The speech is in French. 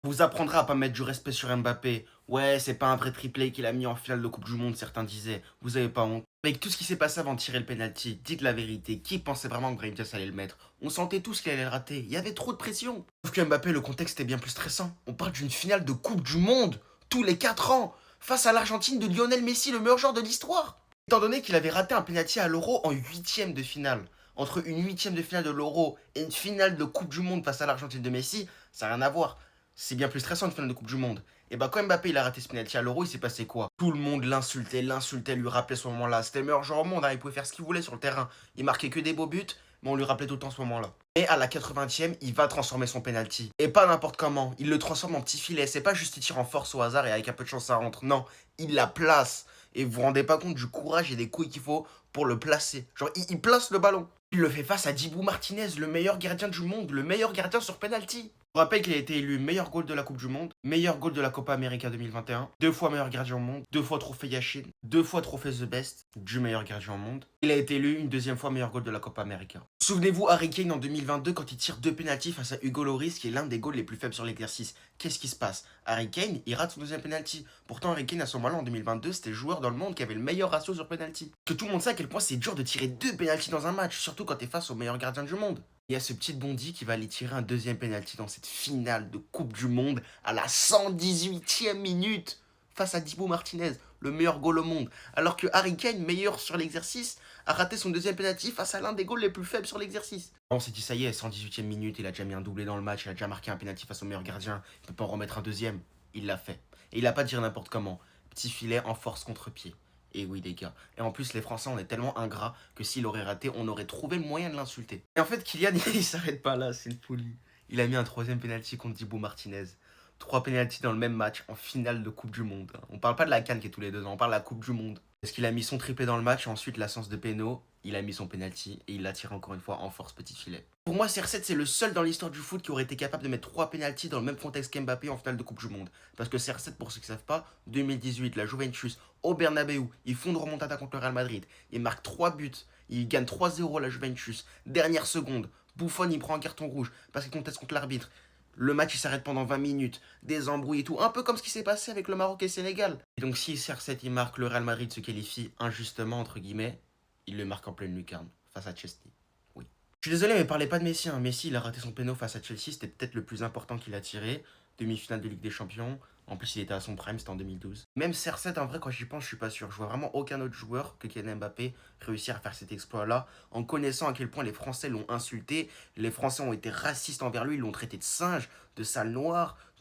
Vous apprendrez à pas mettre du respect sur Mbappé. Ouais, c'est pas un vrai triplé qu'il a mis en finale de Coupe du Monde, certains disaient. Vous avez pas honte. Avec tout ce qui s'est passé avant de tirer le penalty, dites la vérité. Qui pensait vraiment que Brahim Diaz allait le mettre? On sentait tous qu'il allait le rater. Il y avait trop de pression. Sauf que Mbappé, le contexte était bien plus stressant. On parle d'une finale de Coupe du Monde, tous les 4 ans, face à l'Argentine de Lionel Messi, le meilleur joueur de l'histoire. Étant donné qu'il avait raté un penalty à l'Euro en huitième de finale. Entre une huitième de finale de l'Euro et une finale de Coupe du Monde face à l'Argentine de Messi, ça n'a rien à voir. C'est bien plus stressant une finale de Coupe du Monde. Et bah quand Mbappé il a raté ce penalty à l'Euro, il s'est passé quoi? Tout le monde l'insultait, lui rappelait ce moment-là. C'était le meilleur joueur au monde, hein, il pouvait faire ce qu'il voulait sur le terrain. Il marquait que des beaux buts, mais on lui rappelait tout le temps ce moment-là. Et à la 80e, il va transformer son penalty. Et pas n'importe comment, il le transforme en petit filet. C'est pas juste il tire en force au hasard et avec un peu de chance ça rentre. Non, il la place. Et vous vous rendez pas compte du courage et des couilles qu'il faut pour le placer. Genre, il place le ballon. Il le fait face à Dibou Martinez, le meilleur gardien du monde, le meilleur gardien sur penalty. Je vous rappelle qu'il a été élu meilleur goal de la Coupe du Monde, meilleur goal de la Copa América 2021, deux fois meilleur gardien au monde, deux fois trophée Yashin, deux fois trophée The Best du meilleur gardien au monde. Il a été élu une deuxième fois meilleur goal de la Copa América. Souvenez-vous Harry Kane en 2022 quand il tire deux pénaltys face à Hugo Lloris qui est l'un des goals les plus faibles sur l'exercice. Qu'est-ce qui se passe? Harry Kane, il rate son deuxième penalty. Pourtant Harry Kane à ce moment-là en 2022 c'était le joueur dans le monde qui avait le meilleur ratio sur penalty. Que tout le monde sait à quel point c'est dur de tirer deux pénaltys dans un match, surtout quand t'es face au meilleur gardien du monde. Il y a ce petit Bondy qui va aller tirer un deuxième penalty dans cette finale de Coupe du Monde à la 118e minute face à Dibou Martinez, le meilleur goal au monde. Alors que Harry Kane, meilleur sur l'exercice, a raté son deuxième penalty face à l'un des goals les plus faibles sur l'exercice. On s'est dit ça y est, 118e minute, il a déjà mis un doublé dans le match, il a déjà marqué un penalty face au meilleur gardien, il peut pas en remettre un deuxième. Il l'a fait. Et il a pas tiré n'importe comment. Petit filet en force contre-pied. Et oui les gars. Et en plus les Français on est tellement ingrats que s'il aurait raté, on aurait trouvé le moyen de l'insulter. Et en fait Kylian il s'arrête pas là, c'est une folie. Il a mis un troisième penalty contre Dibou Martinez. Trois penaltys dans le même match en finale de Coupe du Monde. On parle pas de la CAN qui est tous les 2 ans, on parle de la Coupe du Monde. Parce qu'il a mis son triplé dans le match, et ensuite la séance de péno, il a mis son penalty et il l'a tiré encore une fois en force petit filet. Pour moi, CR7 c'est le seul dans l'histoire du foot qui aurait été capable de mettre 3 penaltys dans le même contexte qu'Mbappé en finale de Coupe du Monde. Parce que CR7, pour ceux qui ne savent pas, 2018, la Juventus au Bernabeu, ils font une remontada contre le Real Madrid. Ils marquent 3 buts, ils gagnent 3-0 à la Juventus. Dernière seconde, Buffon il prend un carton rouge parce qu'il conteste contre l'arbitre. Le match il s'arrête pendant 20 minutes, des embrouilles et tout, un peu comme ce qui s'est passé avec le Maroc et le Sénégal. Et donc si CR7 il marque, le Real Madrid se qualifie injustement entre guillemets, il le marque en pleine lucarne face à Chesney. Oui. Je suis désolé mais parlez pas de Messi, hein. Messi il a raté son péno face à Chelsea, c'était peut-être le plus important qu'il a tiré. Demi-finale de Ligue des Champions, en plus il était à son prime, c'était en 2012. Même CR7 en vrai quand j'y pense je suis pas sûr, je vois vraiment aucun autre joueur que Kylian Mbappé réussir à faire cet exploit là, en connaissant à quel point les Français l'ont insulté, les Français ont été racistes envers lui, ils l'ont traité de singe, de sale noir, de